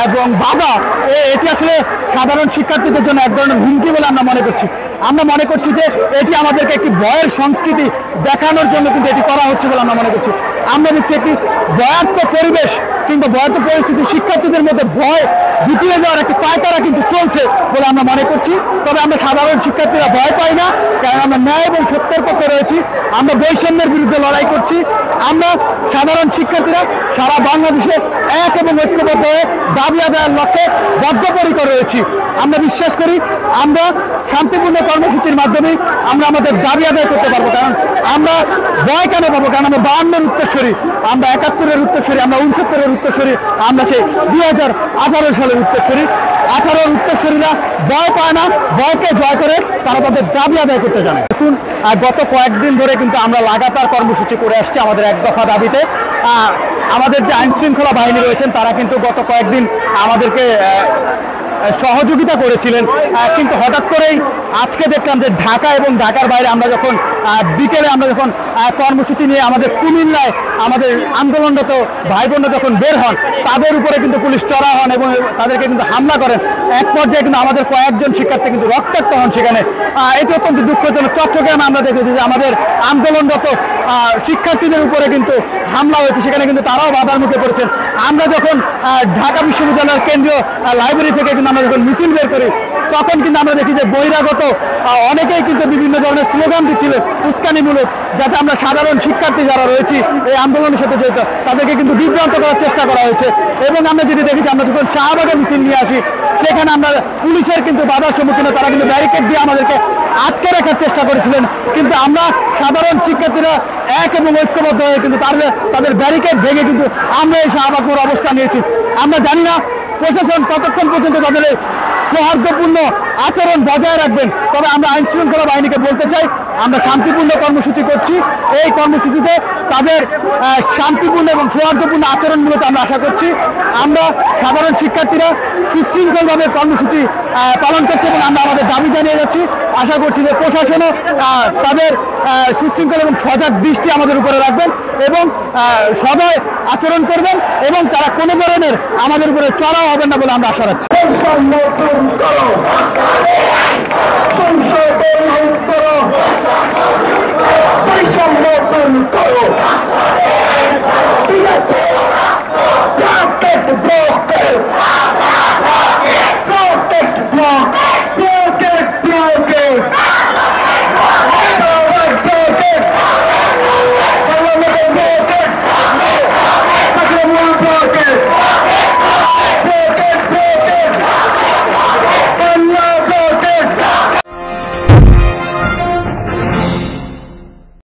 এবং বাধা, এটি আসলে সাধারণ শিক্ষার্থীদের জন্য এক ধরনের হুমকি বলে আমরা মনে করছি। আমরা মনে করছি যে এটি আমাদেরকে একটি ভয়ের সংস্কৃতি দেখানোর জন্য কিন্তু এটি করা হচ্ছে বলে আমরা মনে করছি। আমরা দেখছি একটি ভয়ার্থ পরিবেশ কিংবা ভয়ার্থ পরিস্থিতি, শিক্ষার্থীদের মধ্যে ভয় ঢুকিয়ে দেওয়ার একটি পায়তারা কিন্তু চলছে বলে আমরা মনে করছি। তবে আমরা সাধারণ শিক্ষার্থীরা ভয় পাই না, কারণ আমরা ন্যায় এবং সত্যের পক্ষে রয়েছি। আমরা বৈষম্যের বিরুদ্ধে লড়াই করছি। আমরা সাধারণ শিক্ষার্থীরা সারা বাংলাদেশে এক এবং ঐক্যবদ্ধ হয়ে দাবি আদায়ের লক্ষ্যে বদ্ধপরিকর রয়েছি। আমরা বিশ্বাস করি আমরা শান্তিপূর্ণ কর্মসূচির মাধ্যমে আমরা আমাদের দাবি আদায় করতে পারবো। কারণ আমরা ভয় কেন পাবো? কারণ আমরা 52-এর উত্তরসূরি, আমরা 71-এর উত্তরসূরি, আমরা 69-এর উত্তরসূরি, আমরা সেই 2018 সালের উত্তরসূরি। 18-এর উত্তরসূরিরা ভয় পায় না, ভয়কে জয় করে তারা তাদের দাবি আদায় করতে জানে। এখন গত কয়েকদিন ধরে কিন্তু আমরা লাগাতার কর্মসূচি করে আসছি আমাদের এক দফা দাবিতে। আমাদের যে আইনশৃঙ্খলা বাহিনী রয়েছেন তারা কিন্তু গত কয়েকদিন আমাদেরকে সহযোগিতা করেছিলেন, কিন্তু হঠাৎ করেই আজকে দেখলাম যে ঢাকা এবং ঢাকার বাইরে আমরা যখন বিকেলে আমরা যখন কর্মসূচি নিয়ে আমাদের কুমিল্লায় আমাদের আন্দোলনরত ভাই বোনরা যখন বের হন, তাদের উপরে কিন্তু পুলিশ চড়া হন এবং তাদেরকে কিন্তু হামলা করেন। এক পর্যায়ে কিন্তু আমাদের কয়েকজন শিক্ষার্থী কিন্তু রক্তাক্ত হন সেখানে। এটি অত্যন্ত দুঃখজনক। চট্টগ্রামে আমরা দেখেছি যে আমাদের আন্দোলনরত শিক্ষার্থীদের উপরে কিন্তু হামলা হয়েছে, সেখানে কিন্তু তারাও বাধার মুখে পড়েছেন। আমরা যখন ঢাকা বিশ্ববিদ্যালয়ের কেন্দ্রীয় লাইব্রেরি থেকে কিন্তু আমরা যখন মিছিল বের করি, তখন কিন্তু আমরা দেখি যে বহিরাগত অনেকেই কিন্তু বিভিন্ন ধরনের স্লোগান দিচ্ছিলেন উস্কানিমূলক, যাতে আমরা সাধারণ শিক্ষার্থী যারা রয়েছি এই আন্দোলনের সাথে জড়িত তাদেরকে কিন্তু বিভ্রান্ত করার চেষ্টা করা হয়েছে। এবং আমরা যেটি দেখেছি, আমরা যখন শাহবাগে মিছিল নিয়ে আসি সেখানে আমরা পুলিশের কিন্তু বাধার সম্মুখীন, তারা কিন্তু ব্যারিকেড দিয়ে আমাদেরকে আটকে রাখার চেষ্টা করেছিলেন। কিন্তু আমরা সাধারণ শিক্ষার্থীরা এক এবং ঐক্যবদ্ধ হয়ে কিন্তু তাদের ব্যারিকেড ভেঙে কিন্তু আমরা এই শাহবাগ মোড়ে অবস্থান নিয়েছি। আমরা জানি না প্রশাসন কতক্ষণ পর্যন্ত তাদের সৌহার্দ্যপূর্ণ আচরণ বজায় রাখবেন। তবে আমরা আইন শৃঙ্খলা বাহিনীকে বলতে চাই, আমরা শান্তিপূর্ণ কর্মসূচি করছি। এই কর্মসূচিতে তাদের শান্তিপূর্ণ এবং সৌহার্দ্যপূর্ণ আচরণগুলোতে আমরা আশা করছি। আমরা সাধারণ শিক্ষার্থীরা সুশৃঙ্খলভাবে কর্মসূচি পালন করছি এবং আমরা আমাদের দাবি জানিয়ে যাচ্ছি। আশা করছি যে প্রশাসনও তাদের সুশৃঙ্খল এবং সজাগ দৃষ্টি আমাদের উপরে রাখবেন এবং সদয় আচরণ করবেন এবং তারা কোনো ধরনের আমাদের উপরে চড়াও হবেন না বলে আমরা আশা রাখছি। Bro,